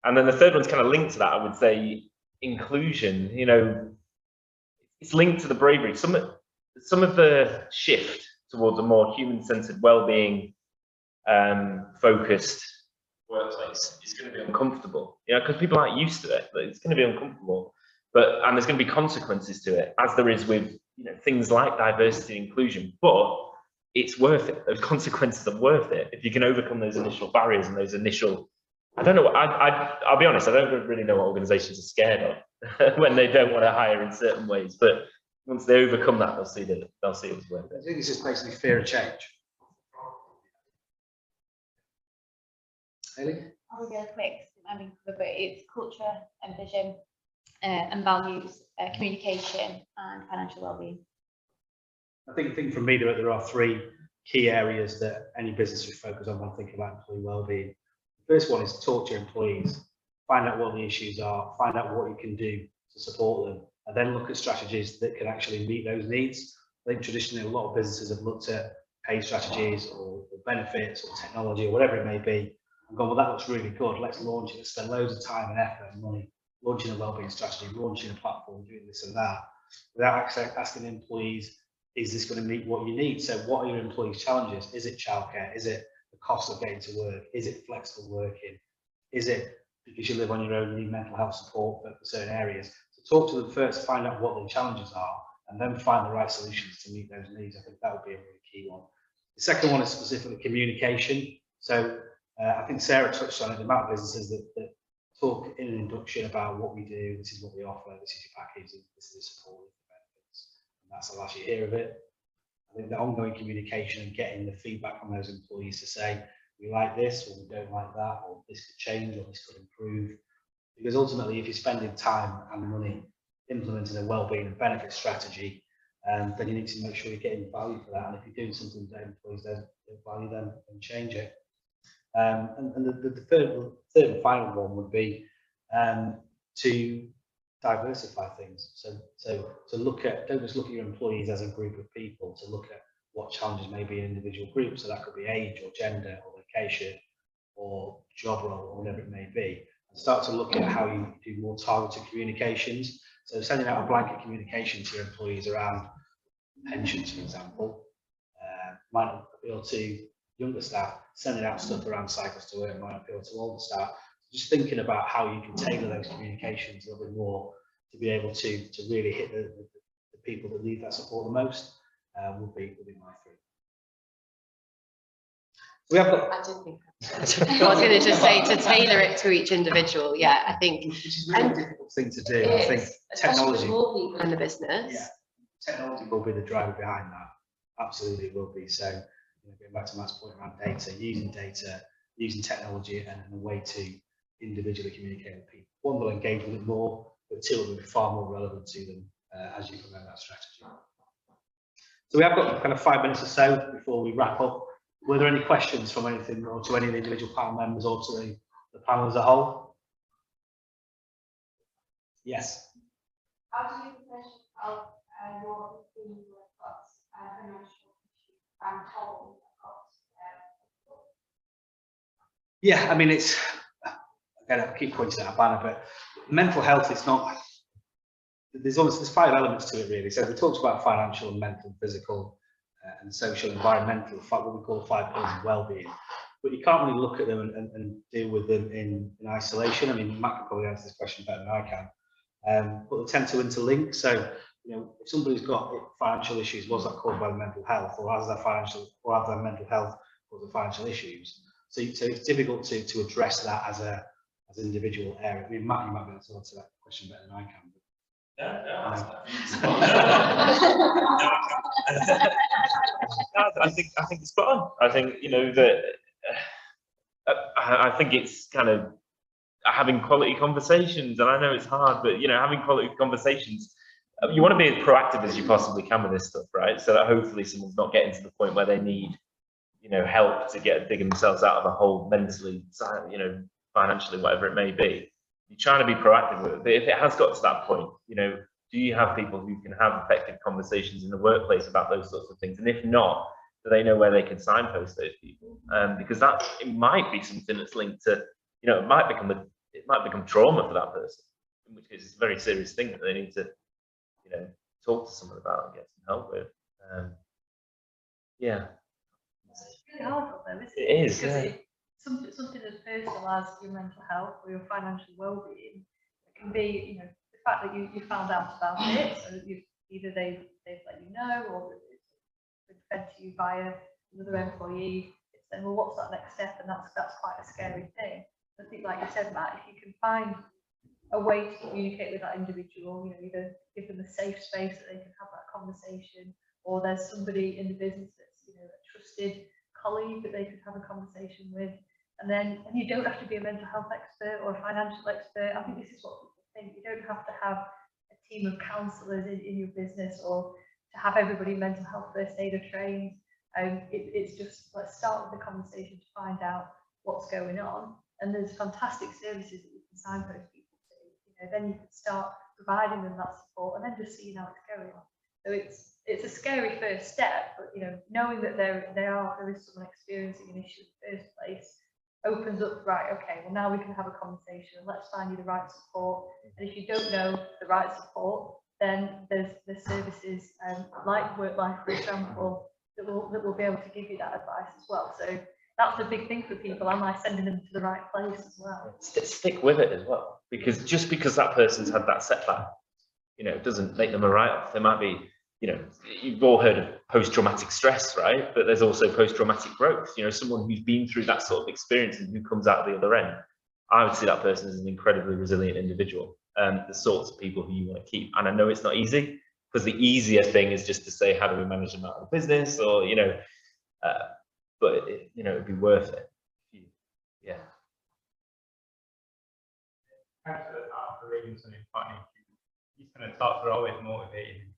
And then the third one's kind of linked to that, I would say, inclusion. You know, it's linked to the bravery. Some of the shift towards a more human-centered, well-being focused workplace is going to be uncomfortable, you know, because people aren't used to it. It's going to be uncomfortable, and there's going to be consequences to it, as there is with, you know, things like diversity and inclusion. But it's worth it. Those consequences are worth it if you can overcome those initial barriers and those initial. I don't know. I'll be honest. I don't really know what organisations are scared of when they don't want to hire in certain ways. But once they overcome that, they'll see it was worth it. I think it's just basically fear of change. Hayley? I'll be really quick. I mean, but it's culture and vision and values, communication and financial well-being. I think for me, there are three key areas that any business should focus on when thinking about employee well-being. The first one is talk to your employees, find out what the issues are, find out what you can do to support them, and then look at strategies that can actually meet those needs. I think traditionally a lot of businesses have looked at pay strategies or benefits or technology or whatever it may be and gone, well, that looks really good, let's launch it. Let's spend loads of time and effort and money launching a wellbeing strategy, launching a platform, doing this and that, without actually asking employees, is this going to meet what you need? So what are your employees' challenges? Is it childcare? Is it the cost of getting to work? Is it flexible working? Is it because you live on your own, you need mental health support for certain areas? So talk to them first, find out what the challenges are, and then find the right solutions to meet those needs. I think that would be a really key one. The second one is specifically communication. So I think Sarah touched on it, the amount of businesses that talk in an induction about what we do, this is what we offer, this is your package, this is the support, the benefits, and that's the last you hear of it. I think the ongoing communication and getting the feedback from those employees to say, we like this, or we don't like that, or this could change, or this could improve. Because ultimately, if you're spending time and money implementing a wellbeing and benefit strategy, then you need to make sure you're getting value for that. And if you're doing something that employees don't value, then change it. And the third and final one would be to diversify things. So to look at, don't just look at your employees as a group of people, to look at what challenges may be in individual groups. So that could be age or gender or location or job role or whatever it may be. And start to look at how you do more targeted communications. So sending out a blanket communication to your employees around pensions, for example, might not appeal to younger staff. Sending out stuff around cycles to work might appeal to older staff. Just thinking about how you can tailor those communications a little bit more to be able to really hit the people that need that support the most would be my three. We have got. I did think I was going to just say to tailor it to each individual. Yeah, I think. Which is a really difficult thing to do. I think technology. More people in the business. Yeah, technology will be the driver behind that. Absolutely, it will be. So, going back to Matt's point around data, using technology and a way to individually communicate with people. One, will engage with it more, but two, it will be far more relevant to them as you promote that strategy. So we have got kind of 5 minutes or so before we wrap up. Were there any questions from anything, or to any of the individual panel members, or to the panel as a whole? Yes. How do you measure how your team works financial issues and whole costs? Yeah, I mean, it's, again, I keep pointing at a banner, but mental health is not, there's 5 elements to it really. So we talked about financial, mental, physical, and social, environmental, what we call 5 pillars of well-being. But you can't really look at them and deal with them in isolation. I mean, Matt can probably answer this question better than I can. But they tend to interlink. So, if somebody's got financial issues, was that caused by mental health, or has their mental health caused the financial issues? So it's difficult to address that as an individual area. I mean, Matt, you might be able to answer that question better than I can. I think it's spot on. I think that I think it's kind of having quality conversations, and I know it's hard, but having quality conversations. You want to be as proactive as you possibly can with this stuff, right? So that hopefully someone's not getting to the point where they need, help to dig themselves out of a hole mentally, financially, whatever it may be. You're trying to be proactive with it. But if it has got to that point, do Do you have people who can have effective conversations in the workplace about those sorts of things? And if not, do they know where they can signpost those people? Because it might be something that's linked to, you know, it might become trauma for that person, in which case it's a very serious thing that they need to, you know, talk to someone about and get some help with. Yeah. It's really hard out there, isn't it? It is, Because yeah. something as personal as your mental health or your financial well-being, it can be, you know, the fact that you found out about it, so that either they've let you know, or it's been fed to you via another employee. It's then, well, what's that next step? And that's quite a scary thing. I think, like you said, Matt, if you can find a way to communicate with that individual, you know, either give them a safe space that they can have that conversation, or there's somebody in the business that's, you know, a trusted colleague that they could have a conversation with, and you don't have to be a mental health expert or a financial expert. I think this is what people think. You don't have to have a team of counsellors in your business, or to have everybody mental health first aider trained. It's just, let's start with the conversation to find out what's going on, and there's fantastic services that you can signpost people to. You know, then you can start providing them that support, and then just seeing how it's going on. So it's a scary first step, but, you know, knowing that there is someone experiencing an issue in the first place opens up, right, okay, well, now we can have a conversation, and let's find you the right support. And if you don't know the right support, then there's services like WorkLife, for example, that will be able to give you that advice as well. So that's the big thing for people. Am I sending them to the right place as well? Stick with it as well, because just because that person's had that setback, you know, doesn't make them a write-off. There might be, you know, you've all heard of post-traumatic stress, right? But there's also post-traumatic growth. You know, someone who's been through that sort of experience and who comes out the other end, I would see that person as an incredibly resilient individual, the sorts of people who you want to keep. And I know it's not easy, because the easier thing is just to say, how do we manage them out of the business, or, you know, but you know, it'd be worth it. Yeah. These kind of thoughts are always motivating.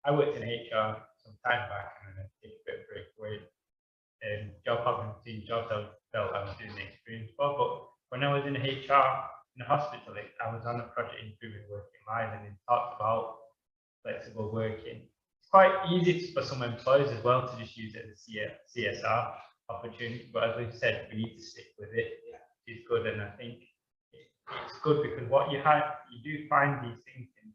I worked in HR some time back, and then I take a bit of break away. Job hopping between jobs, I felt I was doing the experience for. But when I was in HR in a hospital, I was on a project improving working life, and it talked about flexible working. It's quite easy for some employers as well to just use it as a CSR opportunity. But as we said, we need to stick with it. It's good, and I think it's good because what you do find these things in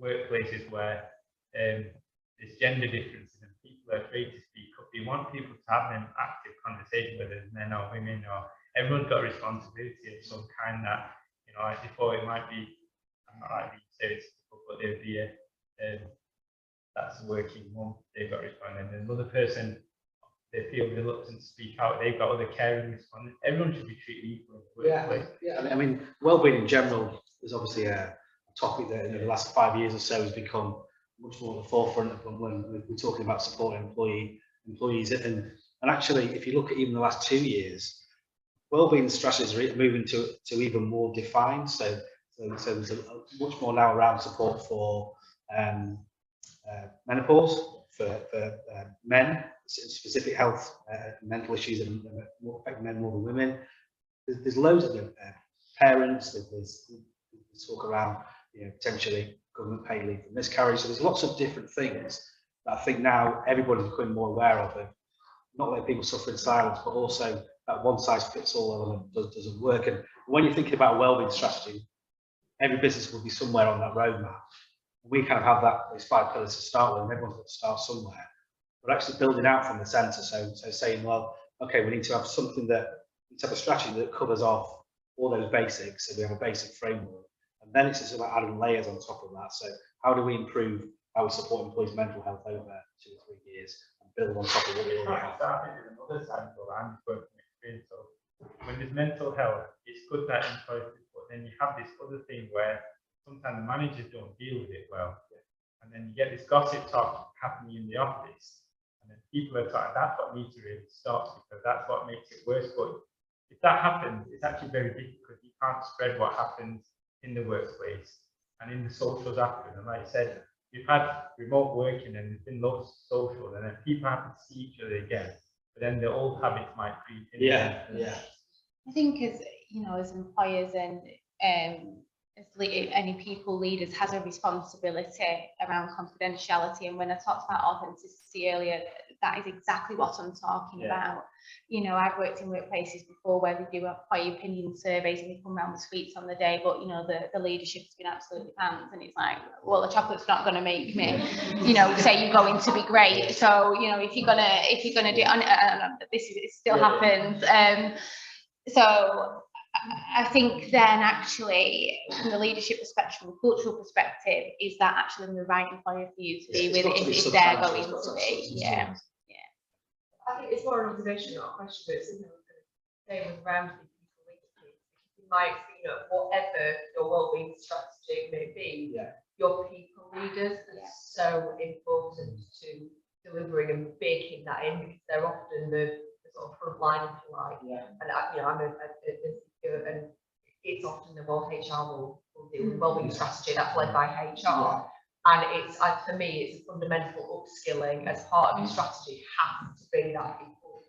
workplaces where there's gender differences and people are afraid to speak up. You want people to have an active conversation, whether it's men or women, or everyone's got a responsibility of some kind. That, you know, like before it might be, I'm not like you say it's difficult, but there'd be that's a working mum, they've got to respond, and another person, they feel reluctant to speak out, they've got other caring respondents. Everyone should be treated equally in the workplace. Yeah. I mean, wellbeing in general is obviously a topic that in the last 5 years or so has become much more at the forefront of when we're talking about supporting employees. And actually, if you look at even the last 2 years, wellbeing strategies are moving to even more defined. So there's much more now around support for menopause, for men, specific health mental issues that affect men more than women. There's loads of them. Parents, there's talk around, you know, potentially government paid leave for miscarriage. So there's lots of different things that I think now everybody's becoming more aware of, not letting people suffer in silence, but also that one size fits all element doesn't work. And when you're thinking about a wellbeing strategy, every business will be somewhere on that roadmap. We kind of have those 5 pillars to start with, and everyone's got to start somewhere. We're actually building out from the centre, so saying, well, okay, we need to have something that, we need to have a strategy that covers off all those basics, so we have a basic framework. And then it's just about adding layers on top of that. So how do we improve how we support employees' mental health over 2 or 3 years and build on top of what we already have? Another side of I'm working experience. So when there's mental health, it's good that employees, but then you have this other thing where sometimes the managers don't deal with it well. And then you get this gossip talk happening in the office. And then people are talking, that's what needs to really stop, because that's what makes it worse. But if that happens, it's actually very difficult. You can't spread what happens in the workplace and in the socials after. And like I said, we've had remote working and there's been lots of social, and then people have to see each other again. But then the old habits might creep in. Yeah. I think as, you know, as employers and any people leaders has a responsibility around confidentiality. And when I talked about authenticity earlier, that is exactly what I'm talking about. You know, I've worked in workplaces before where we do employee opinion surveys and they come around with sweets on the day, but you know, the leadership's been absolutely pants, and it's like, well, the chocolate's not going to make me, you know, say you're going to be great. So, you know, if you're gonna do, it still happens. So I think then actually from the leadership perspective, from a cultural perspective, is that actually the right employer for you to be with if they're going to be? I think it's more an observation, not a question, but it's something I was going to say with around people leadership. You might, you know, whatever your wellbeing strategy may be, your people leaders are so important to delivering and baking that in, because they're often the sort of front line, if you like. And you know, I'm a and it's often the HR will deal with wellbeing strategy that's led by HR. And it's, for me, it's a fundamental upskilling as part of your strategy has to be that people.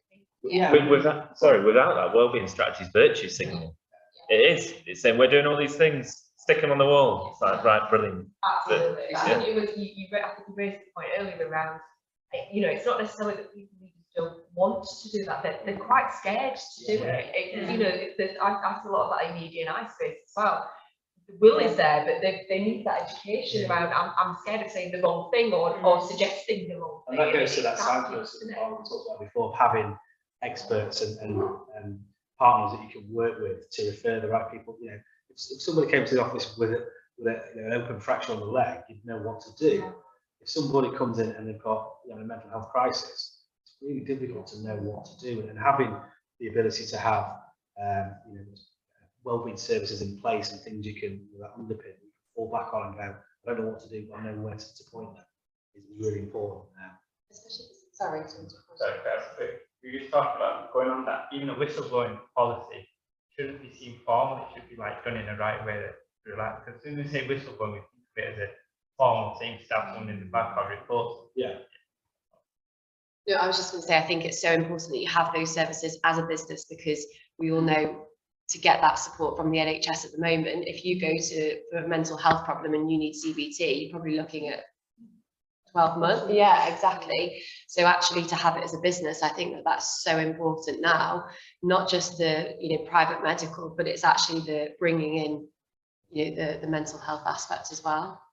Without that, wellbeing strategy is virtue signaling. It is. It's saying we're doing all these things, stick them on the wall. It's like, right, brilliant. Absolutely. I think you raised the point earlier around, you know, it's not necessarily that people don't want to do that. They're quite scared to do it. You know, I see a lot of that in media and eye space as well. The will is there, but they need that education around. I'm scared of saying the wrong thing or suggesting the wrong thing. And that goes to that signpost that we talked about before, of having experts and partners that you can work with to refer the right people. You know, if somebody came to the office with an open fracture on the leg, you'd know what to do. If somebody comes in and they've got, you know, a mental health crisis, it's really difficult to know what to do. And having the ability to have you know, wellbeing services in place and things you can underpin, you can fall back on and go, I don't know what to do, but I know where to point them, is really important now. Sorry. We just talked about going on that, even a whistleblowing policy shouldn't be seen formal, it should be like done in the right way that relax. Because as soon as we say whistleblowing, we think of it as a formal thing, staff one in the back or reports. No, I was just going to say, I think it's so important that you have those services as a business, because we all know to get that support from the NHS at the moment, if you go for a mental health problem and you need CBT, you're probably looking at 12 months. Yeah, exactly. So actually to have it as a business, I think that's so important now, not just the, you know, private medical, but it's actually the bringing in, you know, the mental health aspect as well.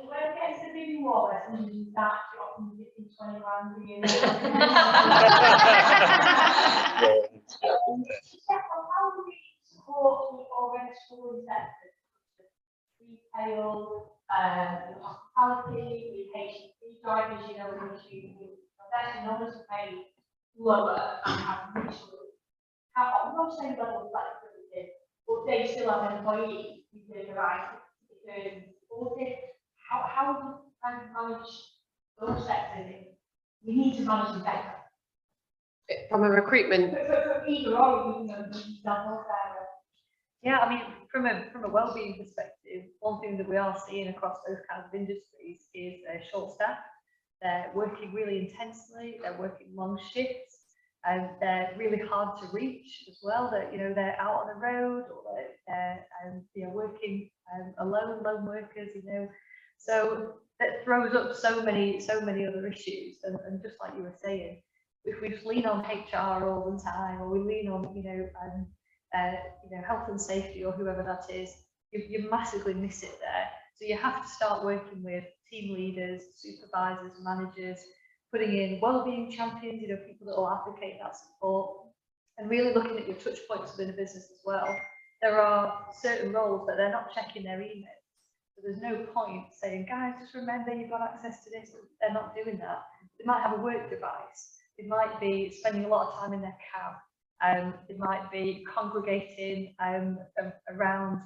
When it gets to bidding war, and start dropping 20 grand a year. How do we support the already schooling sectors? Retail, hospitality, HGV drivers, you know, that's enormously paid lower and have mutual. I'm not saying level of flexibility, but they still have employees who do the right to supported. How do we manage those sectors? We need to manage them better. From a recruitment. Either or, you know, yeah, I mean, from a wellbeing perspective, one thing that we are seeing across those kinds of industries is short staff. They're working really intensely. They're working long shifts, and they're really hard to reach as well. That, you know, they're out on the road, or they're working alone, lone workers, you know. So that throws up so many other issues. And just like you were saying, if we just lean on HR all the time, or we lean on, you know, health and safety or whoever that is, you massively miss it there. So you have to start working with team leaders, supervisors, managers, putting in wellbeing champions, you know, people that will advocate that support, and really looking at your touch points within a business as well. There are certain roles that they're not checking their emails. So there's no point saying, guys, just remember you've got access to this. They're not doing that. They might have a work device. They might be spending a lot of time in their cab. They might be congregating around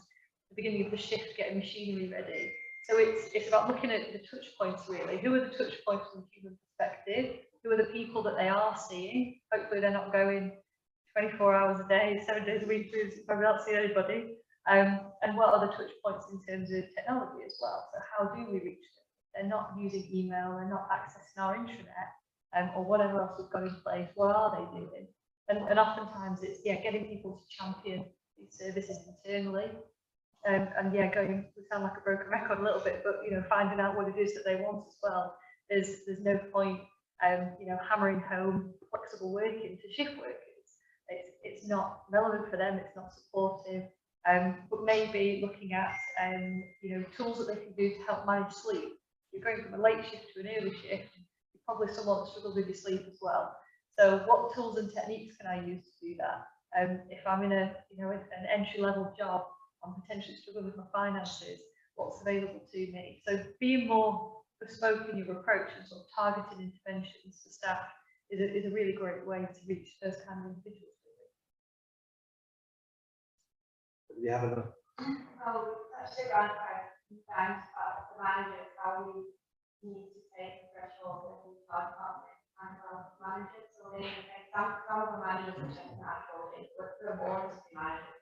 the beginning of the shift, getting machinery ready. So it's about looking at the touch points really. Who are the touch points from a human perspective? Who are the people that they are seeing? Hopefully they're not going 24 hours a day, 7 days a week, probably not seeing anybody. And what are the touch points in terms of technology as well? So how do we reach them? They're not using email, they're not accessing our intranet, or whatever else we've got in place. What are they doing? And oftentimes it's, yeah, getting people to champion these services internally. And yeah, we sound like a broken record a little bit, but you know, finding out what it is that they want as well. There's no point, you know, hammering home flexible working to shift workers. It's not relevant for them. It's not supportive. But maybe looking at you know, tools that they can do to help manage sleep. You're going from a late shift to an early shift. You're probably someone that struggles with your sleep as well. So what tools and techniques can I use to do that? If I'm in a, you know, an entry-level job, I'm potentially struggling with my finances, what's available to me? So being more bespoke in your approach and sort of targeted interventions for staff is a really great way to reach those kind of individuals. Do you have another? Well, actually, around sometimes the managers, how we need to take the threshold that we talk about and managers. So they take some of the managers are just natural, but the more industry managers.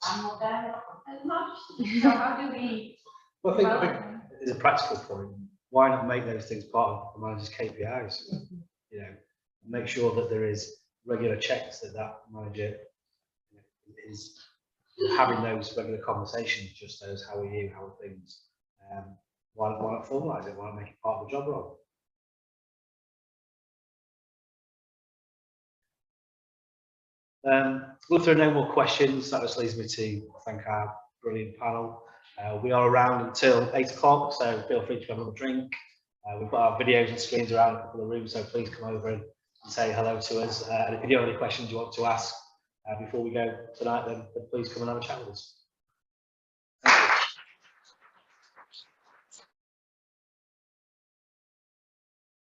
I'm not there as much. So how do we? Well, I think it's a practical point. Why not make those things part of the manager's KPIs? You know, make sure that there is regular checks that manager is having those regular conversations. Just those, how are you? How are things? Why not formalise it? Why not make it part of the job role? Well, if there are no more questions, that just leaves me to thank our brilliant panel. We are around until 8 o'clock, so feel free to have another drink. We've got our videos and screens around a couple of rooms, so please come over and say hello to us. And if you do have any questions you want to ask before we go tonight, then please come and have a chat with us.